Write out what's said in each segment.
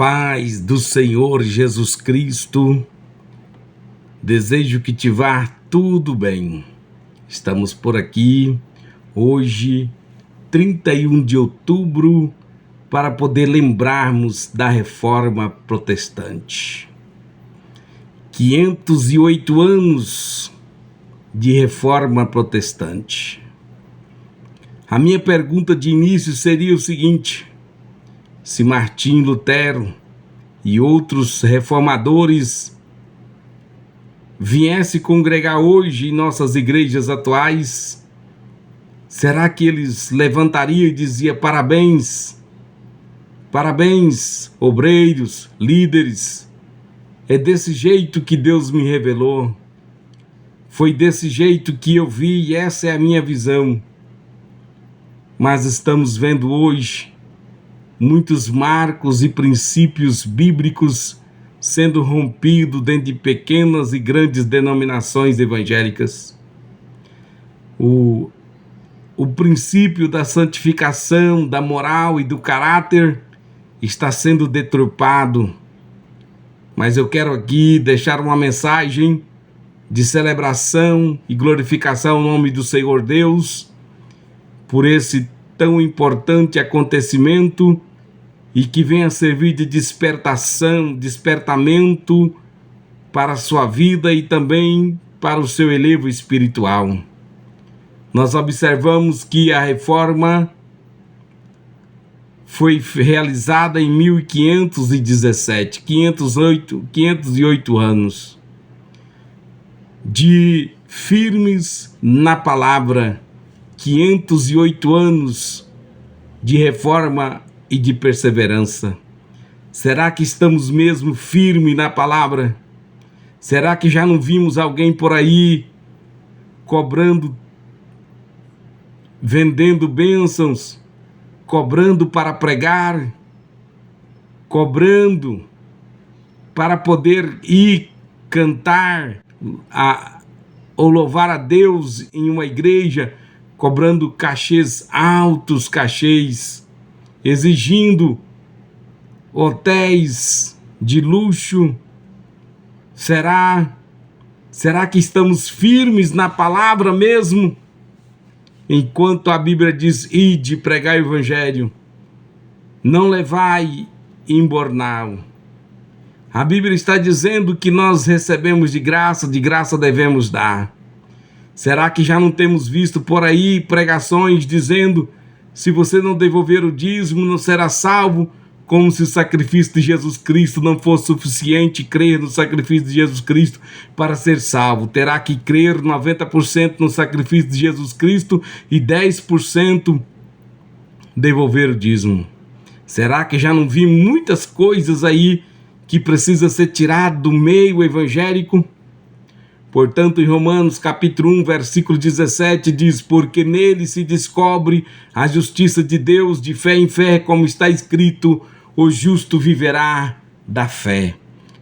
paz do Senhor Jesus Cristo, desejo que te vá tudo bem. Estamos por aqui hoje, 31 de outubro, para poder lembrarmos da Reforma Protestante. 508 anos de Reforma Protestante. A minha pergunta de início seria o seguinte: se Martim Lutero e outros reformadores viessem congregar hoje em nossas igrejas atuais, será que eles levantariam e diziam parabéns, parabéns, obreiros, líderes, é desse jeito que Deus me revelou, foi desse jeito que eu vi e essa é a minha visão. Mas estamos vendo hoje muitos marcos e princípios bíblicos sendo rompidos dentro de pequenas e grandes denominações evangélicas. O princípio da santificação, da moral e do caráter está sendo deturpado. Mas eu quero aqui deixar uma mensagem de celebração e glorificação ao nome do Senhor Deus por esse tão importante acontecimento e que venha servir de despertamento para a sua vida e também para o seu elevo espiritual. Nós observamos que a reforma foi realizada em 1517, 508 anos de firmes na palavra, 508 anos de reforma e de perseverança. Será que estamos mesmo firmes na palavra? Será que já não vimos alguém por aí cobrando, vendendo bênçãos, cobrando para pregar, cobrando para poder ir cantar ou louvar a Deus em uma igreja, cobrando cachês altos, cachês, exigindo hotéis de luxo? Será que estamos firmes na palavra mesmo? Enquanto a Bíblia diz: ide, pregai o evangelho, não levai embornal. A Bíblia está dizendo que nós recebemos de graça devemos dar. Será que já não temos visto por aí pregações dizendo: se você não devolver o dízimo, não será salvo? Como se o sacrifício de Jesus Cristo não fosse suficiente. Crer no sacrifício de Jesus Cristo para ser salvo, terá que crer 90% no sacrifício de Jesus Cristo e 10% devolver o dízimo. Será que já não vi muitas coisas aí que precisa ser tirado do meio evangélico? Portanto, em Romanos capítulo 1, versículo 17, diz: porque nele se descobre a justiça de Deus de fé em fé, como está escrito: o justo viverá da fé.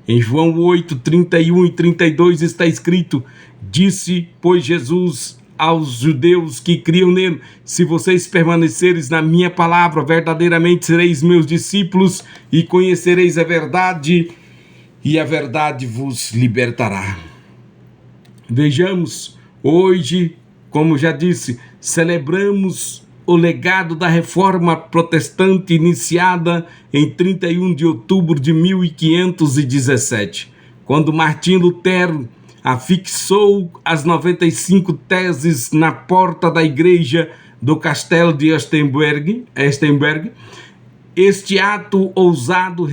Em João 8, 31 e 32 está escrito: disse, pois, Jesus aos judeus que criam nele: se vocês permaneceres na minha palavra, verdadeiramente sereis meus discípulos e conhecereis a verdade, e a verdade vos libertará. Vejamos, hoje, como já disse, celebramos o legado da Reforma Protestante iniciada em 31 de outubro de 1517, quando Martim Lutero afixou as 95 teses na porta da igreja do castelo de Estemberg. Este ato ousado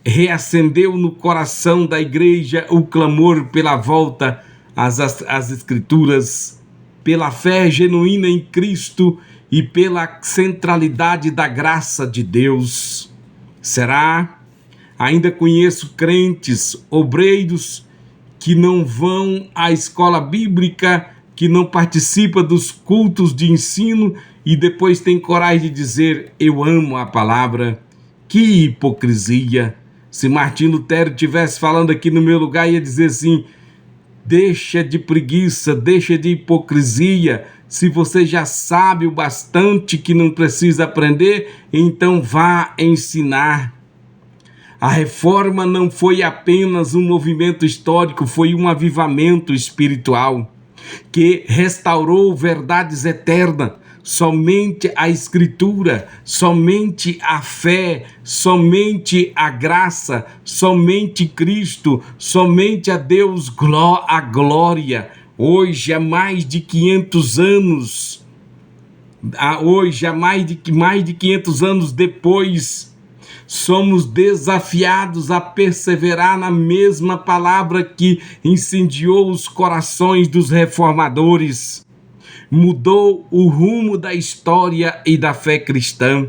reacendeu no coração da igreja o clamor pela volta às Escrituras, pela fé genuína em Cristo e pela centralidade da graça de Deus. Será? Ainda conheço crentes, obreiros, que não vão à escola bíblica, que não participam dos cultos de ensino e depois tem coragem de dizer: eu amo a palavra. Que hipocrisia! Se Martim Lutero estivesse falando aqui no meu lugar, ia dizer assim: deixa de preguiça, deixa de hipocrisia, Se você já sabe o bastante que não precisa aprender, então vá ensinar. A reforma não foi apenas um movimento histórico, foi um avivamento espiritual que restaurou verdades eternas. Somente a Escritura, somente a fé, somente a graça, somente Cristo, somente a Deus a glória. Hoje, há mais de 500 anos, hoje, há mais de 500 anos depois, somos desafiados a perseverar na mesma palavra que incendiou os corações dos reformadores, mudou o rumo da história e da fé cristã.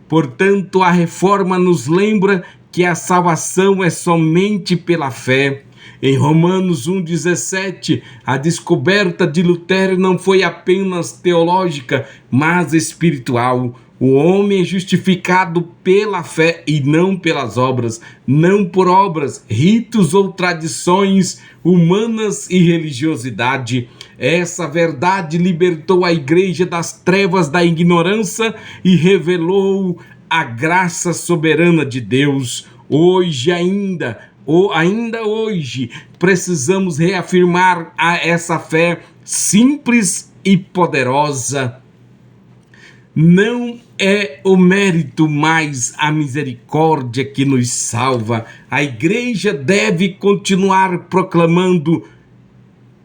Portanto, a reforma nos lembra que a salvação é somente pela fé. Em Romanos 1,17, a descoberta de Lutero não foi apenas teológica, mas espiritual. O homem é justificado pela fé e não pelas obras, não por obras, ritos ou tradições humanas e religiosidade. Essa verdade libertou a igreja das trevas da ignorância e revelou a graça soberana de Deus. Hoje ainda hoje, precisamos reafirmar essa fé simples e poderosa. Não é o mérito, mas a misericórdia que nos salva. A igreja deve continuar proclamando: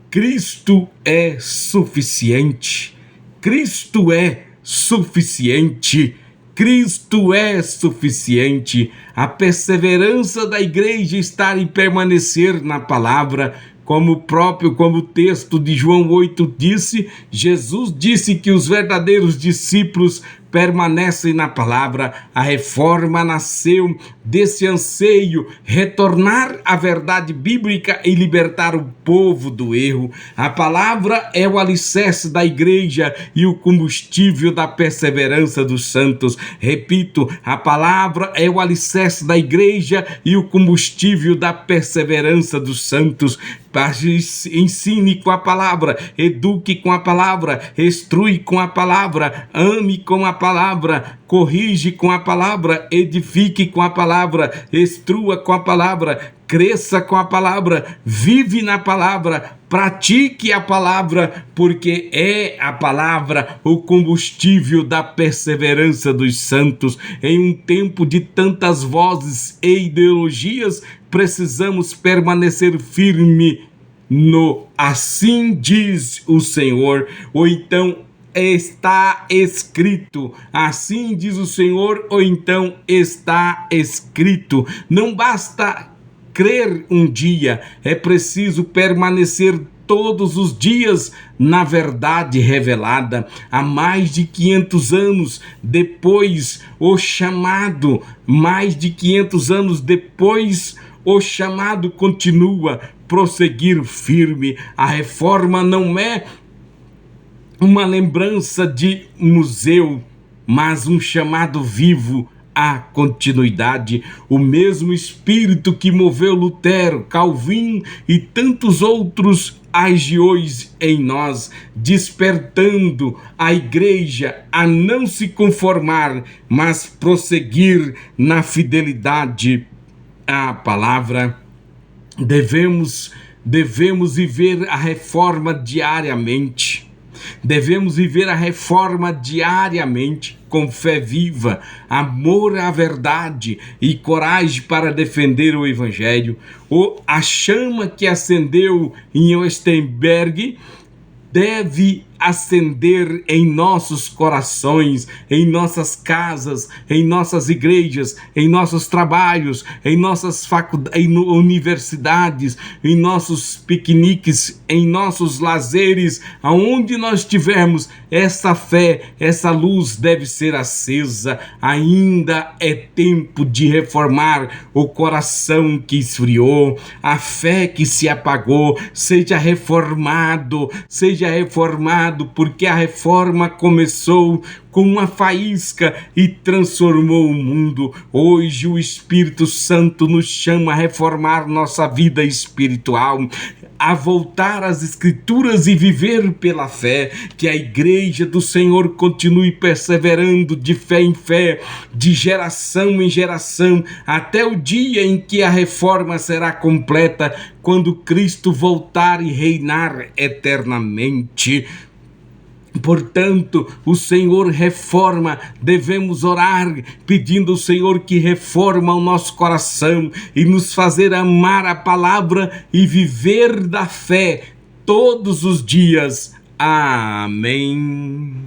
Cristo é suficiente. Cristo é suficiente. Cristo é suficiente. A perseverança da igreja está em permanecer na palavra, como o texto de João 8 disse. Jesus disse que os verdadeiros discípulos permanecem na palavra. A reforma nasceu desse anseio, retornar à verdade bíblica e libertar o povo do erro. A palavra é o alicerce da igreja e o combustível da perseverança dos santos. Repito, a palavra é o alicerce da igreja e o combustível da perseverança dos santos. Ensine com a palavra, eduque com a palavra, instrui com a palavra, ame com a palavra, corrige com a palavra, edifique com a palavra, instrua com a palavra, cresça com a palavra, vive na palavra, pratique a palavra, porque é a palavra o combustível da perseverança dos santos. Em um tempo de tantas vozes e ideologias, precisamos permanecer firme no assim diz o Senhor, ou então está escrito, assim diz o Senhor, ou então está escrito. Não basta crer um dia, é preciso permanecer todos os dias na verdade revelada. Há mais de 500 anos depois, mais de 500 anos depois, o chamado continua, prosseguir firme. A reforma não é uma lembrança de museu, mas um chamado vivo à continuidade. O mesmo espírito que moveu Lutero, Calvin e tantos outros age hoje em nós, despertando a igreja a não se conformar, mas prosseguir na fidelidade à palavra. Devemos viver a reforma diariamente. Devemos viver a reforma diariamente com fé viva, amor à verdade e coragem para defender o Evangelho. A chama que acendeu em Wittenberg deve acender em nossos corações, em nossas casas, em nossas igrejas, em nossos trabalhos, em nossas universidades, em nossos piqueniques, em nossos lazeres, aonde nós estivermos, essa fé, essa luz deve ser acesa. Ainda é tempo de reformar o coração que esfriou, a fé que se apagou. Seja reformado iluminado, porque a reforma começou com uma faísca e transformou o mundo. Hoje o Espírito Santo nos chama a reformar nossa vida espiritual, a voltar às Escrituras e viver pela fé. Que a Igreja do Senhor continue perseverando de fé em fé, de geração em geração, até o dia em que a reforma será completa, quando Cristo voltar e reinar eternamente. Portanto, o Senhor reforma, devemos orar pedindo ao Senhor que reforma o nosso coração e nos fazer amar a palavra e viver da fé todos os dias. Amém.